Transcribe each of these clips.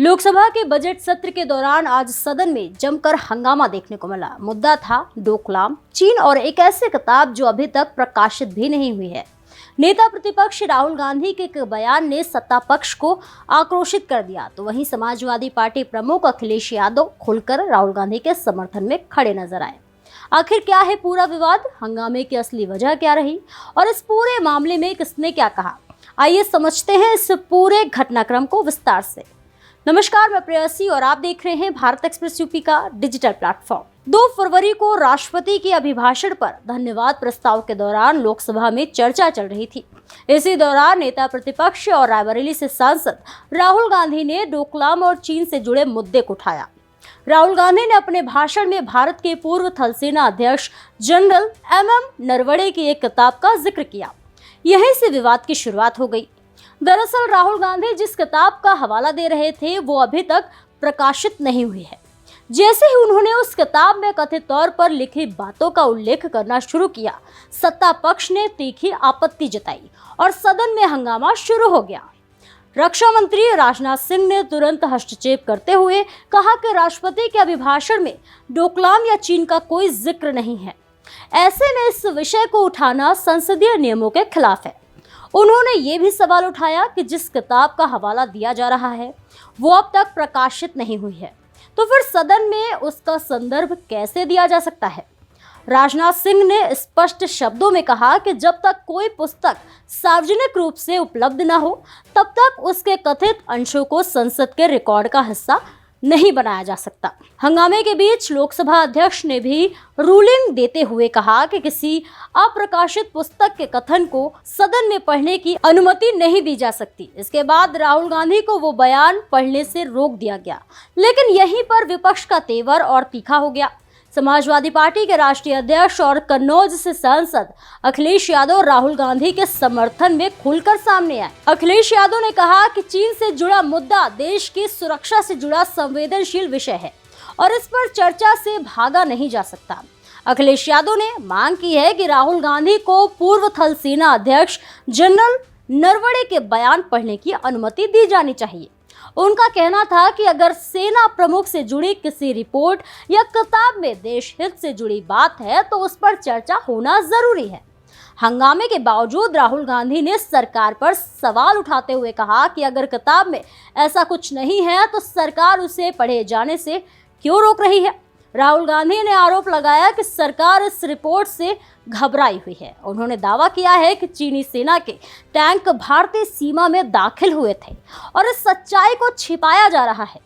लोकसभा के बजट सत्र के दौरान आज सदन में जमकर हंगामा देखने को मिला। मुद्दा था डोकलाम, चीन और एक ऐसी किताब जो अभी तक प्रकाशित भी नहीं हुई है। नेता प्रतिपक्ष राहुल गांधी के एक बयान ने सत्ता पक्ष को आक्रोशित कर दिया, तो वहीं समाजवादी पार्टी प्रमुख अखिलेश यादव खुलकर राहुल गांधी के समर्थन में खड़े नजर आए। आखिर क्या है पूरा विवाद, हंगामे की असली वजह क्या रही और इस पूरे मामले में किसने क्या कहा, आइए समझते हैं इस पूरे घटनाक्रम को विस्तार से। नमस्कार, मैं प्रेयसी और आप देख रहे हैं भारत एक्सप्रेस यूपी का डिजिटल प्लेटफॉर्म। 2 फरवरी को राष्ट्रपति के अभिभाषण पर धन्यवाद प्रस्ताव के दौरान लोकसभा में चर्चा चल रही थी। इसी दौरान नेता प्रतिपक्ष और रायबरेली से सांसद राहुल गांधी ने डोकलाम और चीन से जुड़े मुद्दे को उठाया। राहुल गांधी ने अपने भाषण में भारत के पूर्व थल सेना अध्यक्ष जनरल MM नरवणे की एक किताब का जिक्र किया। यहीं से विवाद की शुरुआत हो गई। दरअसल राहुल गांधी जिस किताब का हवाला दे रहे थे वो अभी तक प्रकाशित नहीं हुई है। जैसे ही उन्होंने उस किताब में कथित तौर पर लिखी बातों का उल्लेख करना शुरू किया, सत्ता पक्ष ने तीखी आपत्ति जताई और सदन में हंगामा शुरू हो गया। रक्षा मंत्री राजनाथ सिंह ने तुरंत हस्तक्षेप करते हुए कहा कि राष्ट्रपति के अभिभाषण में डोकलाम या चीन का कोई जिक्र नहीं है। ऐसे में इस विषय को उठाना संसदीय नियमों के खिलाफ है। उन्होंने ये भी सवाल उठाया कि जिस किताब का हवाला दिया जा रहा है वो अब तक प्रकाशित नहीं हुई है, तो फिर सदन में उसका संदर्भ कैसे दिया जा सकता है। राजनाथ सिंह ने स्पष्ट शब्दों में कहा कि जब तक कोई पुस्तक सार्वजनिक रूप से उपलब्ध न हो तब तक उसके कथित अंशों को संसद के रिकॉर्ड का हिस्सा नहीं बनाया जा सकता। हंगामे के बीच लोकसभा अध्यक्ष ने भी रूलिंग देते हुए कहा कि किसी अप्रकाशित पुस्तक के कथन को सदन में पढ़ने की अनुमति नहीं दी जा सकती। इसके बाद राहुल गांधी को वो बयान पढ़ने से रोक दिया गया, लेकिन यहीं पर विपक्ष का तेवर और तीखा हो गया। समाजवादी पार्टी के राष्ट्रीय अध्यक्ष और कन्नौज से सांसद अखिलेश यादव राहुल गांधी के समर्थन में खुलकर सामने आए। अखिलेश यादव ने कहा कि चीन से जुड़ा मुद्दा देश की सुरक्षा से जुड़ा संवेदनशील विषय है और इस पर चर्चा से भागा नहीं जा सकता। अखिलेश यादव ने मांग की है कि राहुल गांधी को पूर्व थल सेना अध्यक्ष जनरल नरवणे के बयान पढ़ने की अनुमति दी जानी चाहिए। उनका कहना था कि अगर सेना प्रमुख से जुड़ी किसी रिपोर्ट या किताब में देश हित से जुड़ी बात है तो उस पर चर्चा होना जरूरी है। हंगामे के बावजूद राहुल गांधी ने सरकार पर सवाल उठाते हुए कहा कि अगर किताब में ऐसा कुछ नहीं है तो सरकार उसे पढ़े जाने से क्यों रोक रही है। राहुल गांधी ने आरोप लगाया कि सरकार इस रिपोर्ट से घबराई हुई है। उन्होंने दावा किया है कि चीनी सेना के टैंक भारतीय सीमा में दाखिल हुए थे और इस सच्चाई को छिपाया जा रहा है।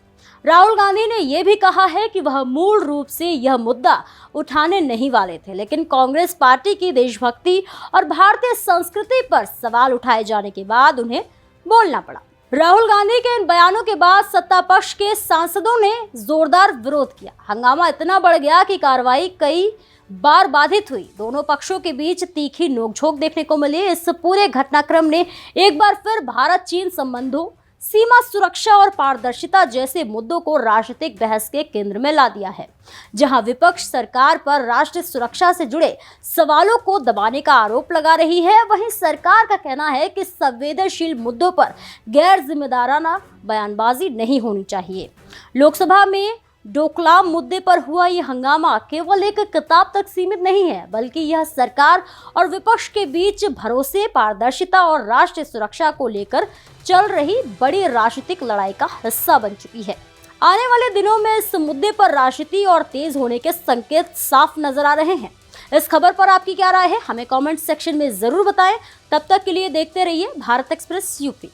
राहुल गांधी ने यह भी कहा है कि वह मूल रूप से यह मुद्दा उठाने नहीं वाले थे, लेकिन कांग्रेस पार्टी की देशभक्ति और भारतीय संस्कृति पर सवाल उठाए जाने के बाद उन्हें बोलना पड़ा। राहुल गांधी के इन बयानों के बाद सत्ता पक्ष के सांसदों ने जोरदार विरोध किया। हंगामा इतना बढ़ गया कि कार्रवाई कई बार बाधित हुई। दोनों पक्षों के बीच तीखी नोकझोंक देखने को मिली। इस पूरे घटनाक्रम ने एक बार फिर भारत चीन संबंधों, सीमा सुरक्षा और पारदर्शिता जैसे मुद्दों को राजनीतिक बहस के केंद्र में ला दिया है। जहां विपक्ष सरकार पर राष्ट्रीय सुरक्षा से जुड़े सवालों को दबाने का आरोप लगा रही है, वहीं सरकार का कहना है कि संवेदनशील मुद्दों पर गैर जिम्मेदाराना बयानबाजी नहीं होनी चाहिए। लोकसभा में डोकलाम मुद्दे पर हुआ ये हंगामा केवल एक किताब तक सीमित नहीं है, बल्कि यह सरकार और विपक्ष के बीच भरोसे, पारदर्शिता और राष्ट्रीय सुरक्षा को लेकर चल रही बड़ी राजनीतिक लड़ाई का हिस्सा बन चुकी है। आने वाले दिनों में इस मुद्दे पर राजनीति और तेज होने के संकेत साफ नजर आ रहे हैं। इस खबर पर आपकी क्या राय है, हमें कमेंट सेक्शन में जरूर बताएं। तब तक के लिए देखते रहिए भारत एक्सप्रेस यूपी।